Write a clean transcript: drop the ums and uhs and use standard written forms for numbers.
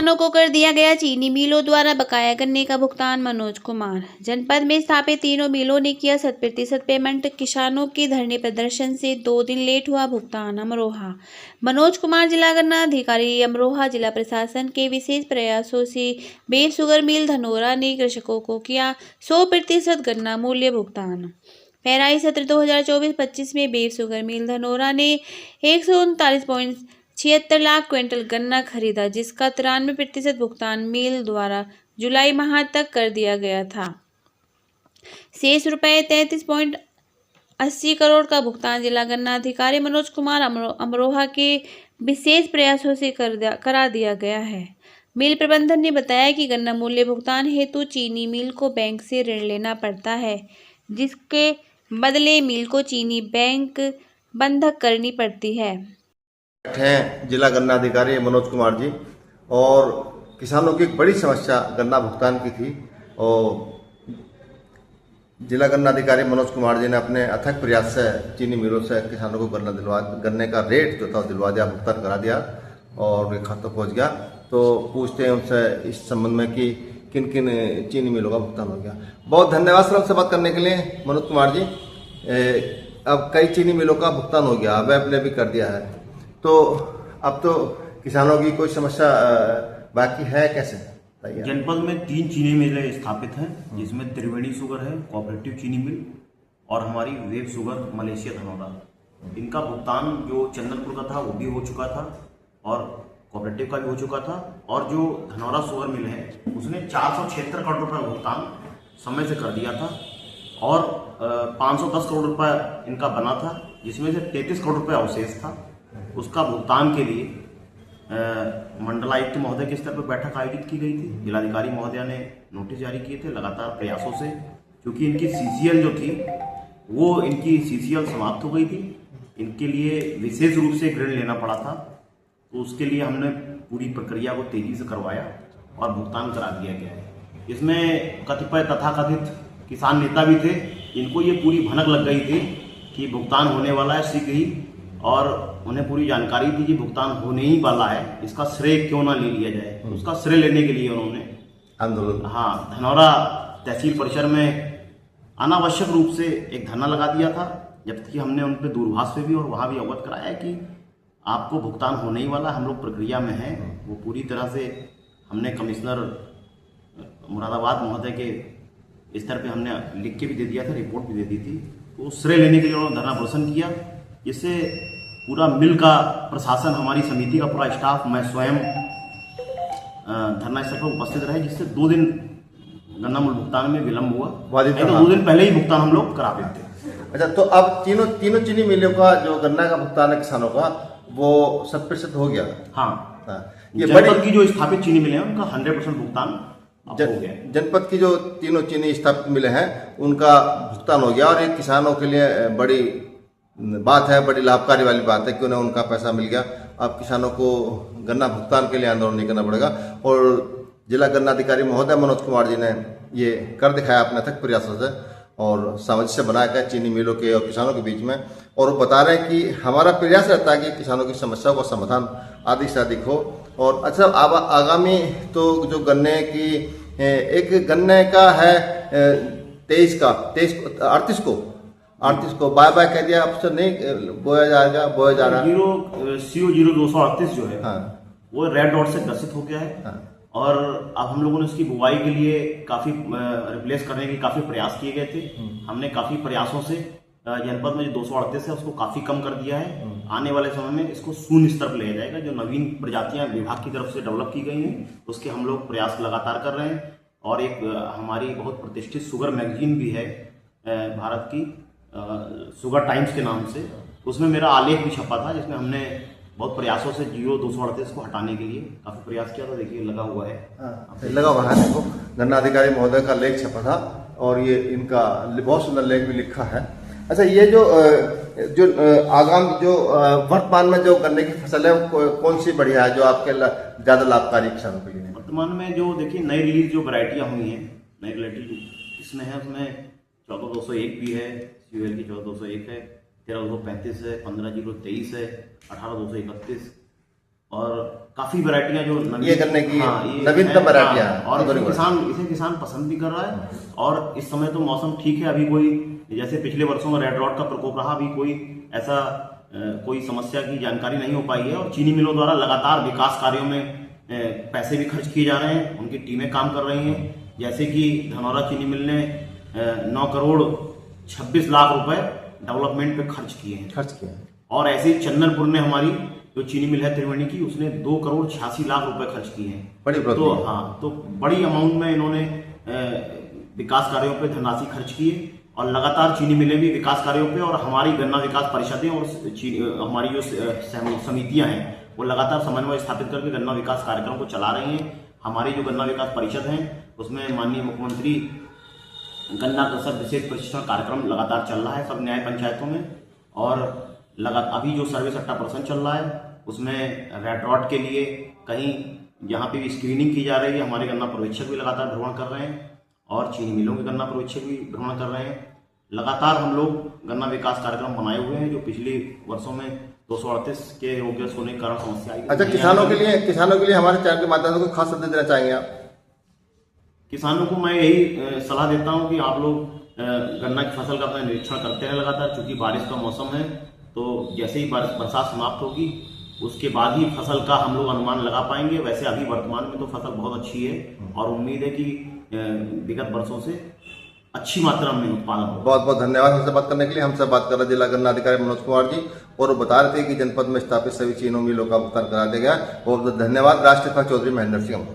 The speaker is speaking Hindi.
किसानों को कर दिया गया चीनी मिलों द्वारा बकाया गन्ने का भुगतान। मनोज कुमार। जनपद में स्थापित तीनों मिलों ने किया 100% पेमेंट। किसानों के धरने प्रदर्शन से 2 दिन लेट हुआ भुगतान। अमरोहा। मनोज कुमार, जिला गन्ना अधिकारी, अमरोहा। जिला प्रशासन के विशेष प्रयासों से बेर शुगर मिल धनोरा ने कृषकों को किया 100% गन्ना मूल्य भुगतान। पेराई सत्र 2024-25 में बेर शुगर मिल धनोरा ने 139.76 लाख क्विंटल गन्ना खरीदा, जिसका 93% भुगतान मिल द्वारा जुलाई माह तक कर दिया गया था। शेष रुपए 33.80 करोड़ का भुगतान जिला गन्ना अधिकारी मनोज कुमार अमरोहा के विशेष प्रयासों से करा दिया गया है। मिल प्रबंधन ने बताया कि गन्ना मूल्य भुगतान हेतु चीनी मिल को बैंक से ऋण लेना पड़ता है, जिसके बदले मिल को चीनी बैंक बंधक करनी पड़ती है। जिला गन्ना अधिकारी मनोज कुमार जी, और किसानों की एक बड़ी समस्या गन्ना भुगतान की थी, और जिला गन्ना अधिकारी मनोज कुमार जी ने अपने अथक प्रयास से चीनी मिलों से किसानों को गन्ने का रेट जो था दिलवा दिया, भुगतान करा दिया और उनके खातों पहुँच गया। तो पूछते हैं उनसे इस संबंध में कि किन किन चीनी मिलों का भुगतान हो गया। बहुत धन्यवाद सर आपसे बात करने के लिए मनोज कुमार जी। अब कई चीनी मिलों का भुगतान हो गया, अब आपने भी कर दिया है, तो अब तो किसानों की कोई समस्या बाकी है कैसे? जनपद में 3 चीनी मिलें स्थापित हैं, जिसमें त्रिवेणी शुगर है, कोऑपरेटिव चीनी मिल और हमारी वेब शुगर मलेशिया धनौरा। इनका भुगतान जो चंदनपुर का था वो भी हो चुका था और कोऑपरेटिव का भी हो चुका था, और जो धनौरा शुगर मिल है उसने 476 करोड़ रुपए भुगतान समय से कर दिया था, और 510 करोड़ रुपए इनका बना था, जिसमें से 33 करोड़ रुपए अवशेष था। उसका भुगतान के लिए मंडलायुक्त महोदय के स्तर पर बैठक आयोजित की गई थी। जिलाधिकारी महोदय ने नोटिस जारी किए थे लगातार प्रयासों से, क्योंकि इनकी सीसीएल जो थी वो इनकी सीसीएल समाप्त हो गई थी। इनके लिए विशेष रूप से ऋण लेना पड़ा था, तो उसके लिए हमने पूरी प्रक्रिया को तेजी से करवाया और भुगतान करा दिया गया है। इसमें कतिपय तथाकथित किसान नेता भी थे, इनको ये पूरी भनक लग गई थी कि भुगतान होने वाला है शीघ्र ही, और उन्हें पूरी जानकारी थी कि भुगतान होने ही वाला है, इसका श्रेय क्यों ना ले लिया जाए। उसका श्रेय लेने के लिए उन्होंने आंदोलन, धनौरा तहसील परिसर में अनावश्यक रूप से एक धरना लगा दिया था, जबकि हमने उन पर दूरभाष पे भी और वहाँ भी अवगत कराया कि आपको भुगतान होने ही वाला, हम लोग प्रक्रिया में हैं। वो पूरी तरह से हमने कमिश्नर मुरादाबाद महोदय के स्तर पे हमने लिख के भी दे दिया था, रिपोर्ट भी दे दी थी। तो श्रेय लेने के लिए उन्होंने धरना प्रदर्शन किया, जिससे पूरा मिल का प्रशासन, हमारी समिति का पूरा स्टाफ, मैं स्वयं धरना स्थल पर उपस्थित रहे, जिससे 2 दिन गन्ना मूल्य भुगतान में विलम्ब हुआ। नहीं तो 2 दिन पहले ही भुगतान हम लोग करा देते। अच्छा, तो अब तीनों चीनी मिलों का जो गन्ना का भुगतान है किसानों का, वो 100% हो गया। हाँ, ये जनपद की जो स्थापित चीनी मिलें हैं उनका 100% भुगतान हो गया। जनपद की जो तीनों चीनी स्थापित मिलें हैं उनका भुगतान हो गया, और ये किसानों के लिए बड़ी बात है, बड़ी लाभकारी वाली बात है कि उन्हें उनका पैसा मिल गया। अब किसानों को गन्ना भुगतान के लिए आंदोलन नहीं करना पड़ेगा, और जिला गन्ना अधिकारी महोदय मनोज कुमार जी ने ये कर दिखाया अपने अथक प्रयासों से, और सामंजस्य बनाया गया चीनी मिलों के और किसानों के बीच में। और वो बता रहे हैं कि हमारा प्रयास रहता है कि किसानों की समस्याओं का समाधान अधिक से अधिक हो। और अच्छा, आगामी तो जो गन्ने की एक गन्ने का है 38 को बाय कह दिया, अब से नहीं बोया जाएगा, बोया जा रहा है। CO0238 जो है, वो रेड डॉट से ग्रसित हो गया है। और अब हम लोगों ने उसकी बुवाई के लिए काफी रिप्लेस करने के काफी प्रयास किए गए थे। हमने काफी प्रयासों से जनपद में जो 238 है उसको काफी कम कर दिया है। आने वाले समय में इसको शून्य स्तर पर ले जाएगा। जो नवीन प्रजातियां विभाग की तरफ से डेवलप की गई हैं उसके हम लोग प्रयास लगातार कर रहे हैं। और एक हमारी बहुत प्रतिष्ठित शुगर मैगजीन भी है भारत की, शुगर टाइम्स के नाम से, उसमें मेरा आलेख भी छपा था, जिसमें हमने बहुत प्रयासों से 0238 को हटाने के लिए काफी प्रयास किया था। देखिए लगा हुआ है, लगा हुआ है, देखो गन्ना अधिकारी महोदय का लेख छपा था, और ये इनका बहुत सुंदर लेख भी लिखा है। अच्छा, ये जो वर्तमान में जो गन्ने की फसल है वो कौन सी बढ़िया है, जो आपके ज्यादा लाभकारी किसानों के लिए? वर्तमान में जो देखिए नई रिलीज जो वैरायटियां हुई हैं, नई वैरायटी इसमें है, उसमें 14201 भी है, COL की 14201 है, 13235 है, 15023 है, 18231 और काफी वैरायटियां जो ये गन्ने की ये नवीनतम हैं, वैरायटियां हाँ, हैं। और आधुनिक इसे किसान पसंद भी कर रहा है। और इस समय तो मौसम ठीक है, अभी कोई जैसे पिछले वर्षों में रेड रॉट का प्रकोप रहा, अभी कोई ऐसा कोई समस्या की जानकारी नहीं हो पाई है। और चीनी मिलों द्वारा लगातार विकास कार्यों में पैसे भी खर्च किए जा रहे हैं, उनकी टीमें काम कर रही हैं। जैसे कि धनौरा चीनी मिल ने 9 करोड़ 26 लाख रुपए डेवलपमेंट पे खर्च किए हैं। और ऐसे ही चंदनपुर ने, हमारी जो चीनी मिल है त्रिवेणी की, उसने 2 करोड़ 86 लाख रुपए खर्च किए हैं। बड़ी तो हाँ, तो बड़ी अमाउंट में इन्होंने विकास कार्यों पे धनराशि खर्च की है। और लगातार चीनी मिलें भी विकास कार्यों पे, और हमारी गन्ना विकास परिषदें और हमारी जो समितियां हैं वो लगातार समन्वय स्थापित करके गन्ना विकास कार्यक्रम को चला रही हैं। हमारी जो गन्ना विकास परिषद है उसमें माननीय मुख्यमंत्री गन्ना कृषक विशेष प्रशिक्षण कार्यक्रम लगातार चल रहा है सब न्याय पंचायतों में। और अभी जो सर्वे सट्टा पर्सन चल रहा है उसमें रेड रॉट के लिए कहीं यहाँ पे भी स्क्रीनिंग की जा रही है। हमारे गन्ना पर्यवेक्षक भी लगातार भ्रमण कर रहे हैं और चीनी मिलों के गन्ना पर्यवेक्षक भी भ्रमण कर रहे हैं। लगातार हम लोग गन्ना विकास कार्यक्रम बनाए हुए हैं, जो पिछले वर्षों में 238 के योग्य होने के कारण समस्या आई। अच्छा, किसानों के लिए हमारे चैनल के माध्यम से कोई खास संदेश देना चाहेंगे आप? किसानों को मैं यही सलाह देता हूं कि आप लोग गन्ना की फसल का अपना निरीक्षण करते रहें लगातार, क्योंकि बारिश का मौसम है। तो जैसे ही बरसात समाप्त होगी उसके बाद ही फसल का हम लोग अनुमान लगा पाएंगे। वैसे अभी वर्तमान में तो फसल बहुत अच्छी है और उम्मीद है कि विगत वर्षों से अच्छी मात्रा में उत्पादन होगा। बहुत बहुत धन्यवाद हमसे बात करने के लिए। हमसे बात कर रहे जिला गन्ना अधिकारी मनोज कुमार जी, और वो बता रहे थे कि जनपद में स्थापित सभी चीनी मिलों का भुगतान करा दिया गया। बहुत बहुत धन्यवाद। राष्ट्रीय चौधरी महेंद्र सिंह।